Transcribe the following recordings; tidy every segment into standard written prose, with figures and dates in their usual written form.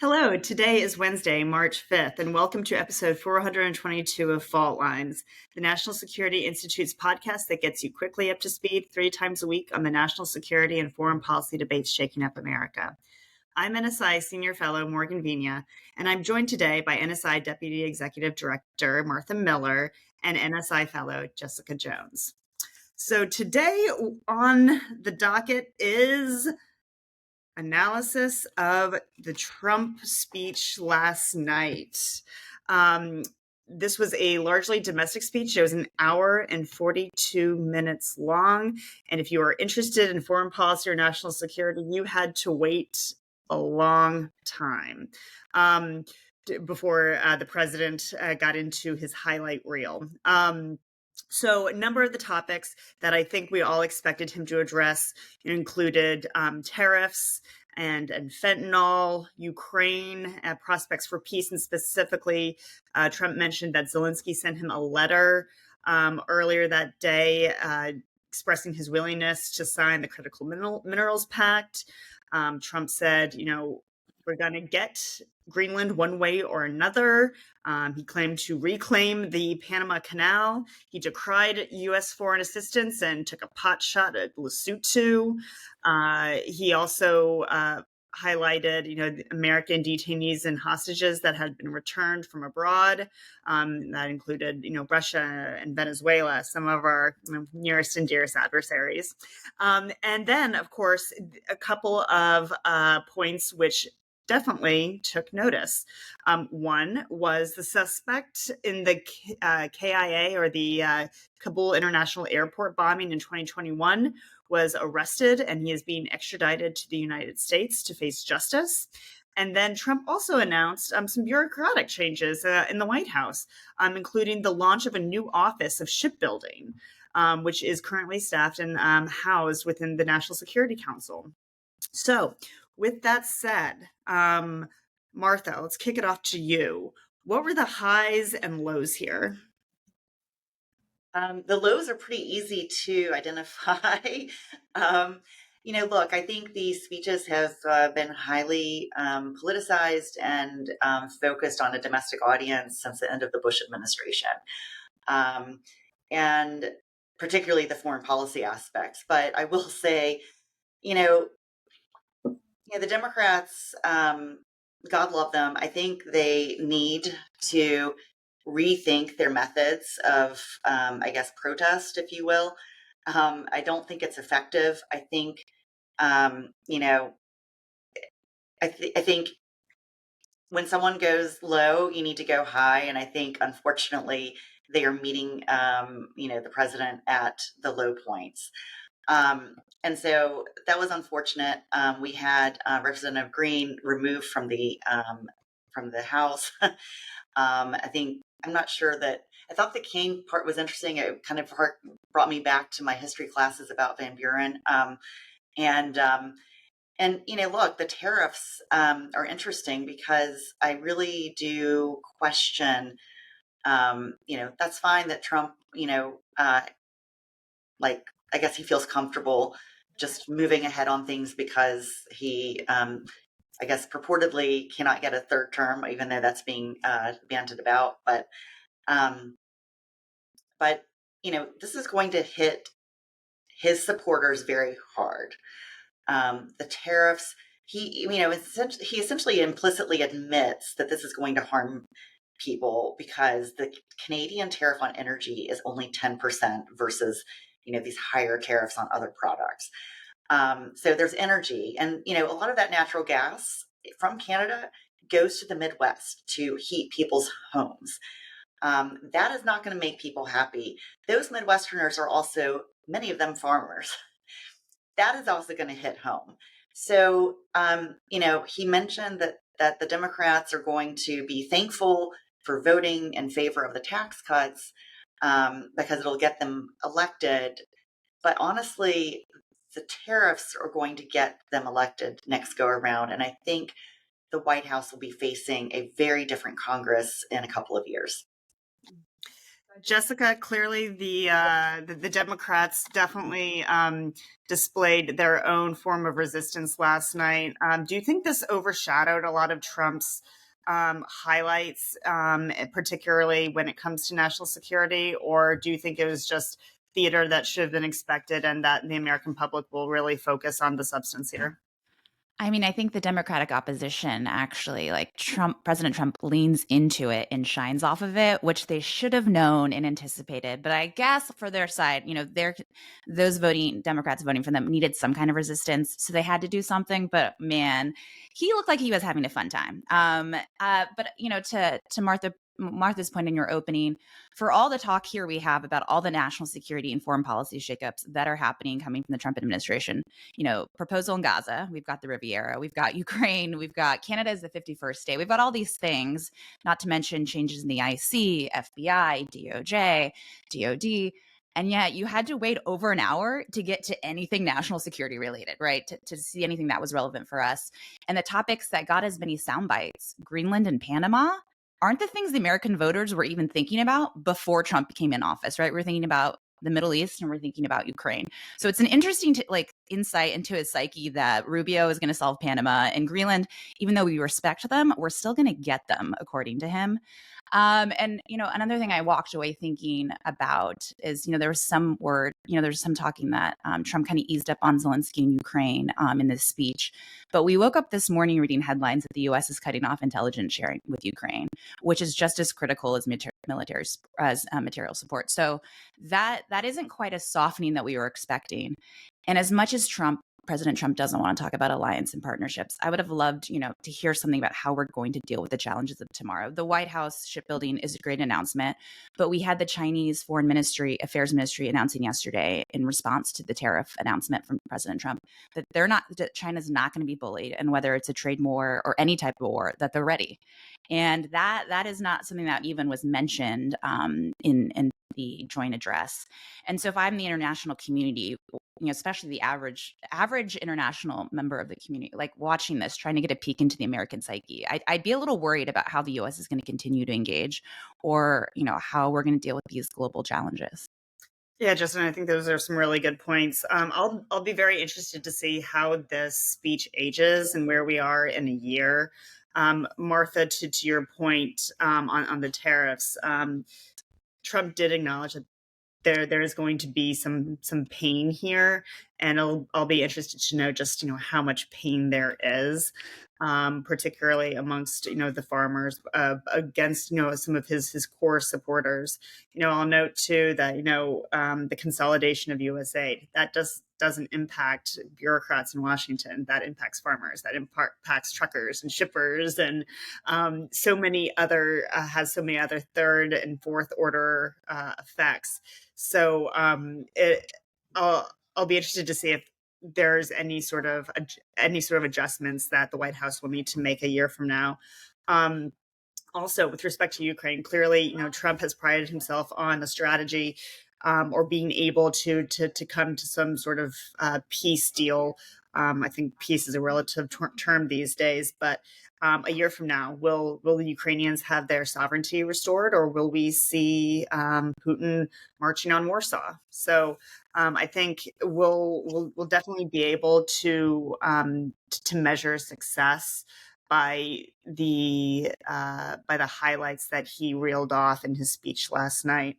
Hello, today is Wednesday, March 5th, and welcome to episode 422 of Fault Lines, the National Security Institute's podcast that gets you quickly up to speed 3 times a week on the national security and foreign policy debates shaking up America. I'm NSI Senior Fellow Morgan Vina, and I'm joined today by NSI Deputy Executive Director Martha Miller and NSI Fellow Jessica Jones. So today on the docket is analysis of the Trump speech last night. This was a largely domestic speech. It was an hour and 42 minutes long. And if you are interested in foreign policy or national security, you had to wait a long time before the president got into his highlight reel. So a number of the topics that I think we all expected him to address included tariffs and fentanyl, Ukraine, prospects for peace, and specifically, Trump mentioned that Zelensky sent him a letter earlier that day expressing his willingness to sign the Critical Minerals Pact. Trump said, we're going to get Greenland one way or another. He claimed to reclaim the Panama Canal. He decried U.S. foreign assistance and took a pot shot at Lesotho. He also highlighted, the American detainees and hostages that had been returned from abroad. That included, Russia and Venezuela, some of our nearest and dearest adversaries. And then, of course, a couple of points which definitely took notice. One was the suspect in the KIA or the Kabul International Airport bombing in 2021 was arrested, and he is being extradited to the United States to face justice. And then Trump also announced some bureaucratic changes in the White House, including the launch of a new office of shipbuilding, which is currently staffed and housed within the National Security Council. So with that said, Martha, let's kick it off to you. What were the highs and lows here? The lows are pretty easy to identify. Look, I think these speeches have been highly politicized and focused on a domestic audience since the end of the Bush administration, and particularly the foreign policy aspects. But I will say, the Democrats, God love them, I think they need to rethink their methods of, protest, if you will. I don't think it's effective. I think, I think when someone goes low, you need to go high. And I think, unfortunately, they are meeting, the president at the low points. And so that was unfortunate. We had Representative Green removed from the House. I'm not sure that I thought the Kane part was interesting. It kind of brought me back to my history classes about Van Buren. Look, the tariffs are interesting because I really do question. That's fine that Trump, I guess he feels comfortable just moving ahead on things because he, purportedly cannot get a third term, even though that's being banted about. But this is going to hit his supporters very hard. The tariffs, he essentially implicitly admits that this is going to harm people because the Canadian tariff on energy is only 10% versus these higher tariffs on other products. So there's energy, and a lot of that natural gas from Canada goes to the Midwest to heat people's homes. That is not going to make people happy. Those Midwesterners are also, many of them, farmers. That is also going to hit home. So, he mentioned that the Democrats are going to be thankful for voting in favor of the tax cuts because it'll get them elected. But honestly, the tariffs are going to get them elected next go around. And I think the White House will be facing a very different Congress in a couple of years. Jessica, clearly the Democrats definitely displayed their own form of resistance last night. Do you think this overshadowed a lot of Trump's highlights, particularly when it comes to national security, or do you think it was just theater that should have been expected, and that the American public will really focus on the substance here? I mean, I think the Democratic opposition actually, like President Trump leans into it and shines off of it, which they should have known and anticipated. But I guess for their side, those Democrats voting for them needed some kind of resistance, so they had to do something. But man, he looked like he was having a fun time. But to Martha's point in your opening, for all the talk here we have about all the national security and foreign policy shakeups that are happening coming from the Trump administration, proposal in Gaza, we've got the Riviera, we've got Ukraine, we've got Canada as the 51st state, we've got all these things, not to mention changes in the IC, FBI, DOJ, DOD. And yet you had to wait over an hour to get to anything national security related, right? To see anything that was relevant for us. And the topics that got as many sound bites, Greenland and Panama, aren't the things the American voters were even thinking about before Trump came in office, right? We're thinking about the Middle East and we're thinking about Ukraine. So it's an interesting insight into his psyche that Rubio is going to solve Panama and Greenland. Even though we respect them, we're still going to get them, according to him. And another thing I walked away thinking about is, there was some word, there's some talking that Trump kind of eased up on Zelensky and Ukraine in this speech. But we woke up this morning reading headlines that the U.S. is cutting off intelligence sharing with Ukraine, which is just as critical as material support. So that isn't quite a softening that we were expecting. And as much as President Trump doesn't want to talk about alliance and partnerships, I would have loved, to hear something about how we're going to deal with the challenges of tomorrow. The White House shipbuilding is a great announcement, but we had the Chinese Foreign Affairs Ministry announcing yesterday in response to the tariff announcement from President Trump that China's not going to be bullied, and whether it's a trade war or any type of war, that they're ready. And that is not something that even was mentioned in the joint address. And so if I'm the international community, especially the average international member of the community, like watching this, trying to get a peek into the American psyche, I'd be a little worried about how the U.S. is going to continue to engage, or how we're going to deal with these global challenges. Yeah, Justin, I think those are some really good points. I'll be very interested to see how this speech ages and where we are in a year. Martha, to your point on the tariffs, Trump did acknowledge that there is going to be some pain here, and I'll be interested to know just how much pain there is, particularly amongst the farmers against some of his core supporters. I'll note too that the consolidation of USAID, that doesn't impact bureaucrats in Washington. That impacts farmers. That impacts truckers and shippers, and so many other third and fourth order effects. So I'll be interested to see if there's any sort of adjustments that the White House will need to make a year from now. Also, with respect to Ukraine, clearly, Trump has prided himself on a strategy or being able to come to some sort of peace deal. I think peace is a relative term these days, but a year from now, will the Ukrainians have their sovereignty restored, or will we see Putin marching on Warsaw? So I think we'll definitely be able to measure success by the highlights that he reeled off in his speech last night.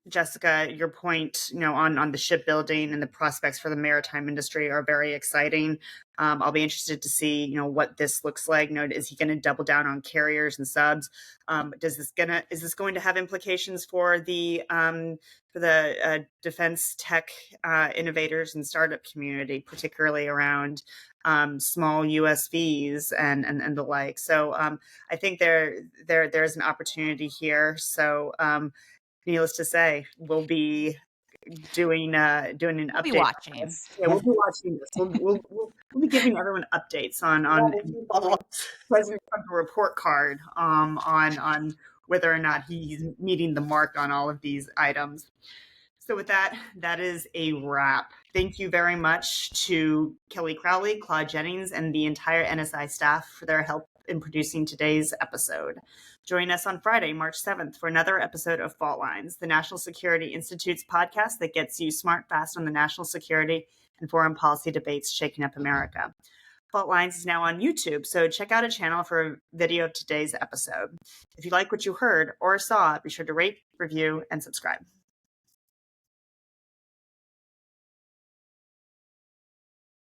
Jessica, your point, on the shipbuilding and the prospects for the maritime industry are very exciting. I'll be interested to see, what this looks like. Is he going to double down on carriers and subs? Is this going to have implications for the defense tech innovators and startup community, particularly around small USVs and the like? So I think there's an opportunity here. So needless to say, we'll be doing an We'll be update. watching. Yeah, we'll be watching this. We'll be giving everyone updates on President Trump's report card on whether or not he's meeting the mark on all of these items. So with that is a wrap. Thank you very much to Kelly Crowley, Claude Jennings, and the entire NSI staff for their help in producing today's episode. Join us on Friday, March 7th, for another episode of Fault Lines, the National Security Institute's podcast that gets you smart fast on the national security and foreign policy debates shaking up America. Fault Lines is now on YouTube, so check out a channel for a video of today's episode. If you like what you heard or saw, be sure to rate, review, and subscribe.